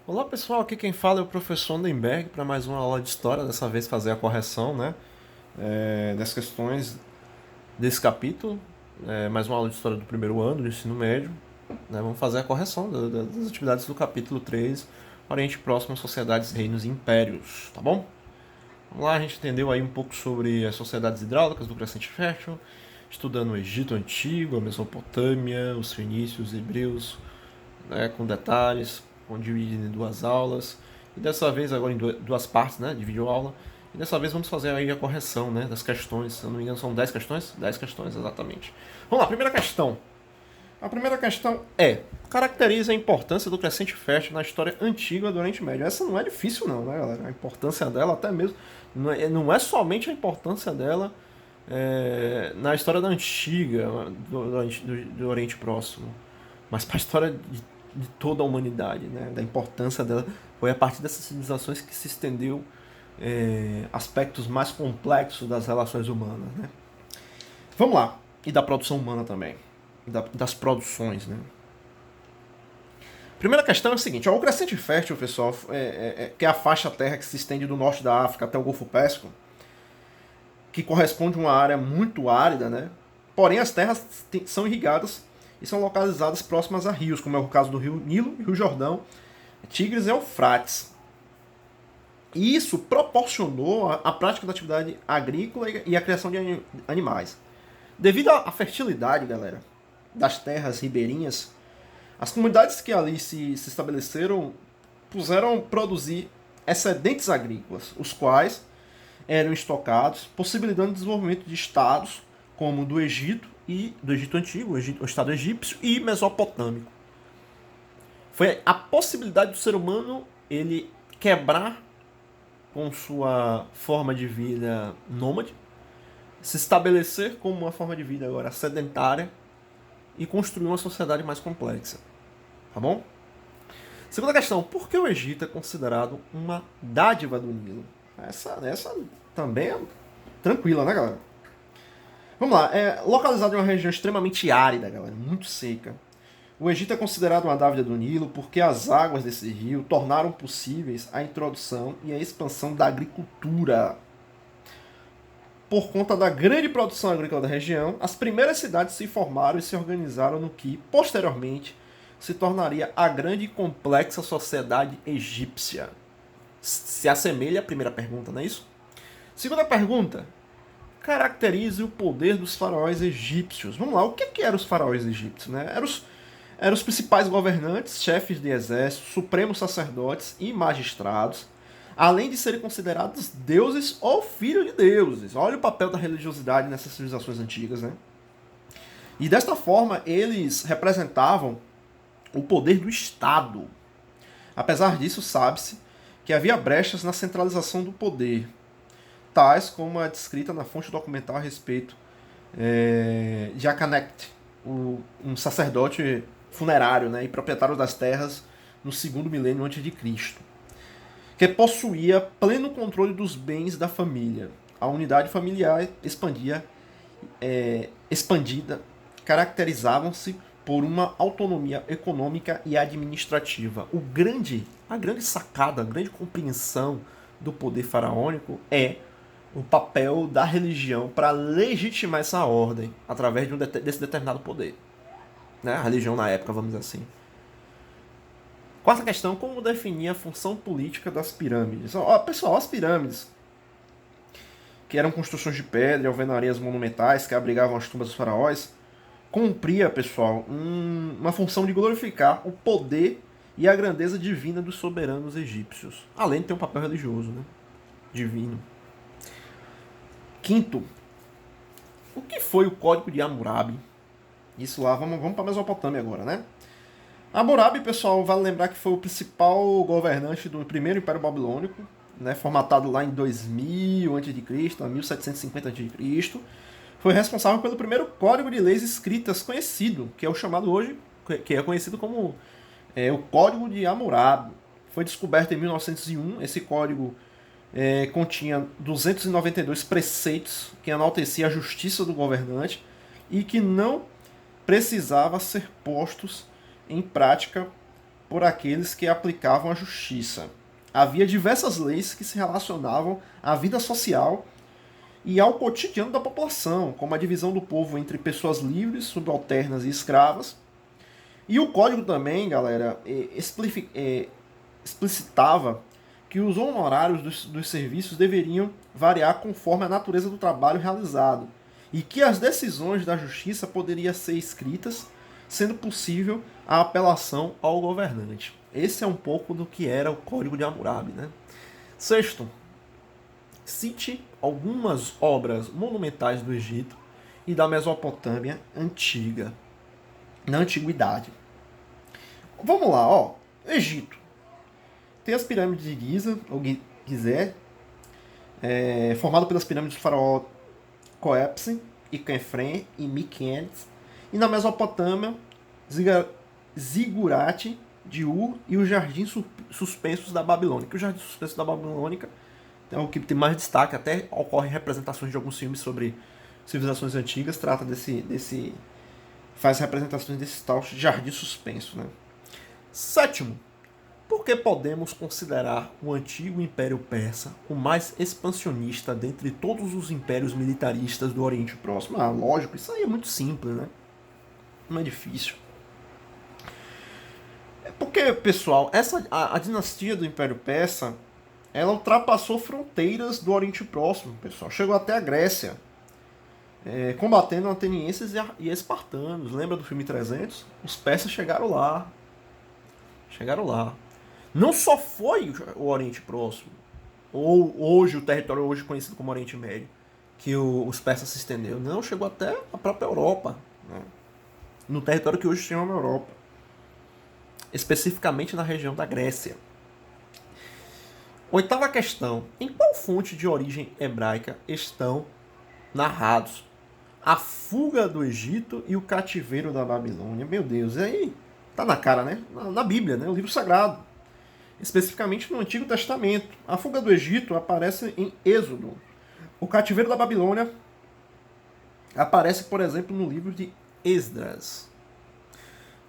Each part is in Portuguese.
Olá pessoal, aqui quem fala é o professor Lindenberg para mais uma aula de história, dessa vez fazer a correção, né, das questões desse capítulo, mais uma aula de história do primeiro ano do ensino médio, né, vamos fazer a correção das atividades do capítulo 3, Oriente Próximo, Sociedades, Reinos e Impérios, tá bom? Vamos lá, a gente entendeu aí um pouco sobre as sociedades hidráulicas do Crescente Fértil, estudando o Egito Antigo, a Mesopotâmia, os fenícios, os hebreus, né, com detalhes, dividido em duas aulas. E dessa vez, agora em duas partes, né, de videoaula. E dessa vez vamos fazer aí a correção, né, das questões. Se eu não me engano, são 10 questões? 10 questões, exatamente. Vamos lá, primeira questão. A primeira questão é: caracteriza a importância do Crescente Fértil na história antiga do Oriente Médio. Essa não é difícil não, né, galera? A importância dela até mesmo... Não é somente a importância dela na história da antiga, do Oriente Próximo, mas para a história de toda a humanidade, né? Da importância dela. Foi a partir dessas civilizações que se estendeu aspectos mais complexos das relações humanas, né? Vamos lá. E da produção humana também. Das produções, né? Primeira questão é a seguinte: ó, o Crescente Fértil, pessoal, que é a faixa terra que se estende do norte da África até o Golfo Pérsico, que corresponde a uma área muito árida, né? Porém, as terras são irrigadas e são localizadas próximas a rios, como é o caso do Rio Nilo, Rio Jordão, Tigres e Eufrates. E isso proporcionou a prática da atividade agrícola e a criação de animais. Devido à fertilidade, galera, das terras ribeirinhas, as comunidades que ali se estabeleceram puseram produzir excedentes agrícolas, os quais eram estocados, possibilitando o desenvolvimento de estados como do Egito e do Egito Antigo, o Estado egípcio e mesopotâmico. Foi a possibilidade do ser humano ele quebrar com sua forma de vida nômade, se estabelecer como uma forma de vida agora sedentária e construir uma sociedade mais complexa. Tá bom? Segunda questão: por que o Egito é considerado uma dádiva do Nilo? Essa também é tranquila, né, galera? Vamos lá. Localizado em uma região extremamente árida, galera, muito seca. O Egito é considerado uma dádiva do Nilo porque as águas desse rio tornaram possíveis a introdução e a expansão da agricultura. Por conta da grande produção agrícola da região, as primeiras cidades se formaram e se organizaram no que, posteriormente, se tornaria a grande e complexa sociedade egípcia. Se assemelha à primeira pergunta, não é isso? Segunda pergunta: caracterize o poder dos faraós egípcios. Vamos lá, o que eram os faraós egípcios? Né? Eram os principais governantes, chefes de exército, supremos sacerdotes e magistrados, além de serem considerados deuses ou filhos de deuses. Olha o papel da religiosidade nessas civilizações antigas, né? E desta forma, eles representavam o poder do Estado. Apesar disso, sabe-se que havia brechas na centralização do poder, tais como a descrita na fonte documental a respeito de Akanekht, um sacerdote funerário, né, e proprietário das terras no segundo milênio antes de Cristo, que possuía pleno controle dos bens da família. A unidade familiar expandida caracterizavam-se por uma autonomia econômica e administrativa. A grande sacada, a grande compreensão do poder faraônico é o papel da religião para legitimar essa ordem através desse determinado poder. Né? A religião na época, vamos dizer assim. Quarta questão: como definir a função política das pirâmides? Pessoal, as pirâmides, que eram construções de pedra e alvenarias monumentais que abrigavam as tumbas dos faraós, cumpria, pessoal, uma função de glorificar o poder e a grandeza divina dos soberanos egípcios, além de ter um papel religioso, né? Divino. Quinto: o que foi o Código de Hammurabi? Isso lá, vamos para a Mesopotâmia agora, né? Hammurabi, pessoal, vale lembrar que foi o principal governante do primeiro Império Babilônico, né, formatado lá em 2000 a.C., 1750 a.C., foi responsável pelo primeiro código de leis escritas conhecido, que é o chamado hoje, que é conhecido como o Código de Hammurabi. Foi descoberto em 1901. Esse código continha 292 preceitos que enaltecia a justiça do governante e que não precisava ser postos em prática por aqueles que aplicavam a justiça. Havia diversas leis que se relacionavam à vida social e ao cotidiano da população, como a divisão do povo entre pessoas livres, subalternas e escravas. E o código também, galera, explicitava que os honorários dos serviços deveriam variar conforme a natureza do trabalho realizado e que as decisões da justiça poderiam ser escritas, sendo possível a apelação ao governante. Esse é um pouco do que era o Código de Hammurabi, né? Sexto, cite algumas obras monumentais do Egito e da Mesopotâmia antiga, na antiguidade. Vamos lá, ó. Egito. Tem as pirâmides de Giza, ou Gizé, formado pelas pirâmides do faraó Coepse e Khafre e Mykenés. E na Mesopotâmia, Zigurate de Ur e os Jardins Suspensos da Babilônica. O Jardim Suspenso da Babilônica é o que tem mais destaque, até ocorrem representações de alguns filmes sobre civilizações antigas, trata faz representações desse tal Jardim Suspenso, né? Sétimo, por que podemos considerar o antigo Império Persa o mais expansionista dentre todos os impérios militaristas do Oriente Próximo? Ah, lógico, isso aí é muito simples, né? Não é difícil. É porque, pessoal, a dinastia do Império Persa, ela ultrapassou fronteiras do Oriente Próximo, pessoal. Chegou até a Grécia, combatendo atenienses e espartanos. Lembra do filme 300? Os persas chegaram lá. Não só foi o Oriente Próximo, ou hoje o território hoje conhecido como Oriente Médio, que os persas se estendeu. Não, chegou até a própria Europa, né? No território que hoje se chama Europa, especificamente na região da Grécia. Oitava questão. Em qual fonte de origem hebraica estão narrados a fuga do Egito e o cativeiro da Babilônia? Meu Deus, aí tá na cara, né? Na Bíblia, né? O livro sagrado. Especificamente no Antigo Testamento. A fuga do Egito aparece em Êxodo. O cativeiro da Babilônia aparece, por exemplo, no livro de Esdras.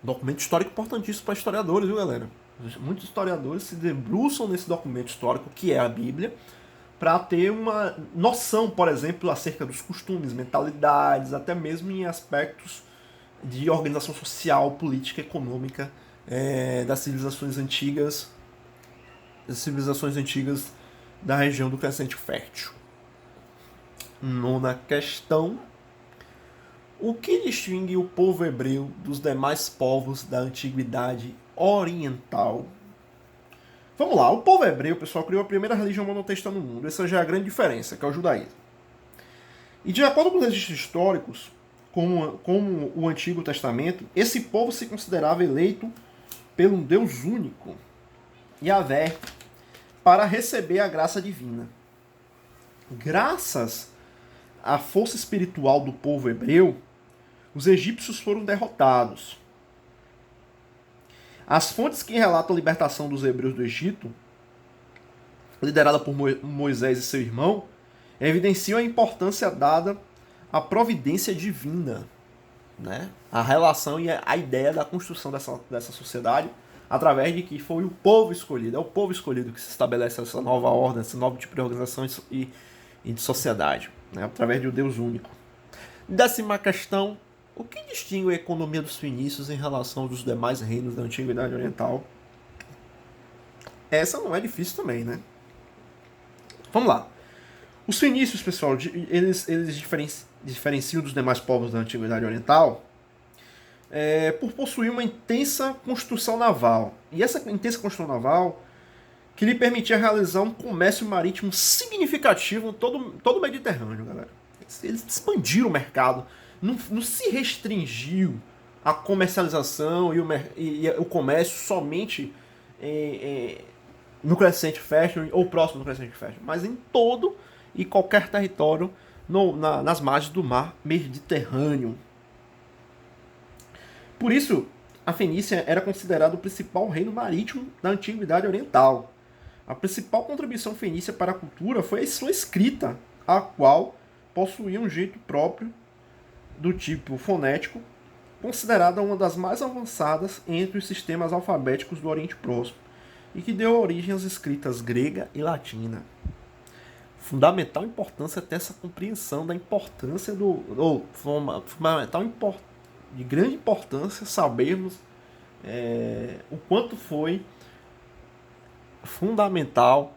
Documento histórico importantíssimo para historiadores, viu, galera? Muitos historiadores se debruçam nesse documento histórico, que é a Bíblia, para ter uma noção, por exemplo, acerca dos costumes, mentalidades, até mesmo em aspectos de organização social, política, econômica das civilizações antigas da região do Crescente Fértil. Nona questão. O que distingue o povo hebreu dos demais povos da antiguidade oriental? Vamos lá, o povo hebreu, pessoal, criou a primeira religião monoteísta no mundo. Essa já é a grande diferença, que é o judaísmo. E de acordo com os registros históricos, como o Antigo Testamento, esse povo se considerava eleito pelo um Deus único, Yahvé, para receber a graça divina. Graças à força espiritual do povo hebreu, os egípcios foram derrotados. As fontes que relatam a libertação dos hebreus do Egito, liderada por Moisés e seu irmão, evidenciam a importância dada à providência divina, né? A relação e a ideia da construção dessa sociedade, através de que foi o povo escolhido. É o povo escolhido que se estabelece essa nova ordem, esse novo tipo de organização e de sociedade, né? Através de um Deus único. 10ª questão. O que distingue a economia dos fenícios em relação aos demais reinos da Antiguidade Oriental? Essa não é difícil também, né? Vamos lá. Os fenícios, pessoal, eles diferenciam dos demais povos da Antiguidade Oriental por possuir uma intensa construção naval. E essa intensa construção naval que lhe permitia realizar um comércio marítimo significativo em todo o Mediterrâneo, galera. Eles expandiram o mercado. Não se restringiu a comercialização e o comércio somente no Crescente Fértil ou próximo do Crescente Fértil, mas em todo e qualquer território nas margens do mar Mediterrâneo. Por isso, a Fenícia era considerada o principal reino marítimo da Antiguidade Oriental. A principal contribuição fenícia para a cultura foi a sua escrita, a qual possuía um jeito próprio do tipo fonético considerada uma das mais avançadas entre os sistemas alfabéticos do Oriente Próximo e que deu origem às escritas grega e latina. Fundamental importância ter essa compreensão da importância fundamental de grande importância sabermos o quanto foi fundamental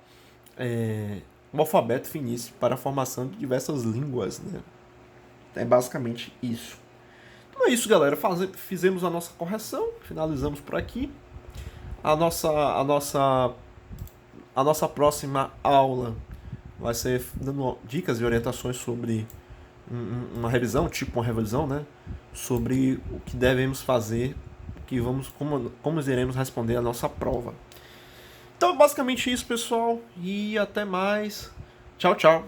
o alfabeto fenício para a formação de diversas línguas, né? É basicamente isso. Então é isso, galera. Fizemos a nossa correção, finalizamos por aqui. A nossa próxima aula vai ser dando dicas e orientações sobre uma revisão, tipo uma revisão, né? Sobre o que devemos fazer, como iremos responder a nossa prova. Então, basicamente isso, pessoal. E até mais. Tchau, tchau.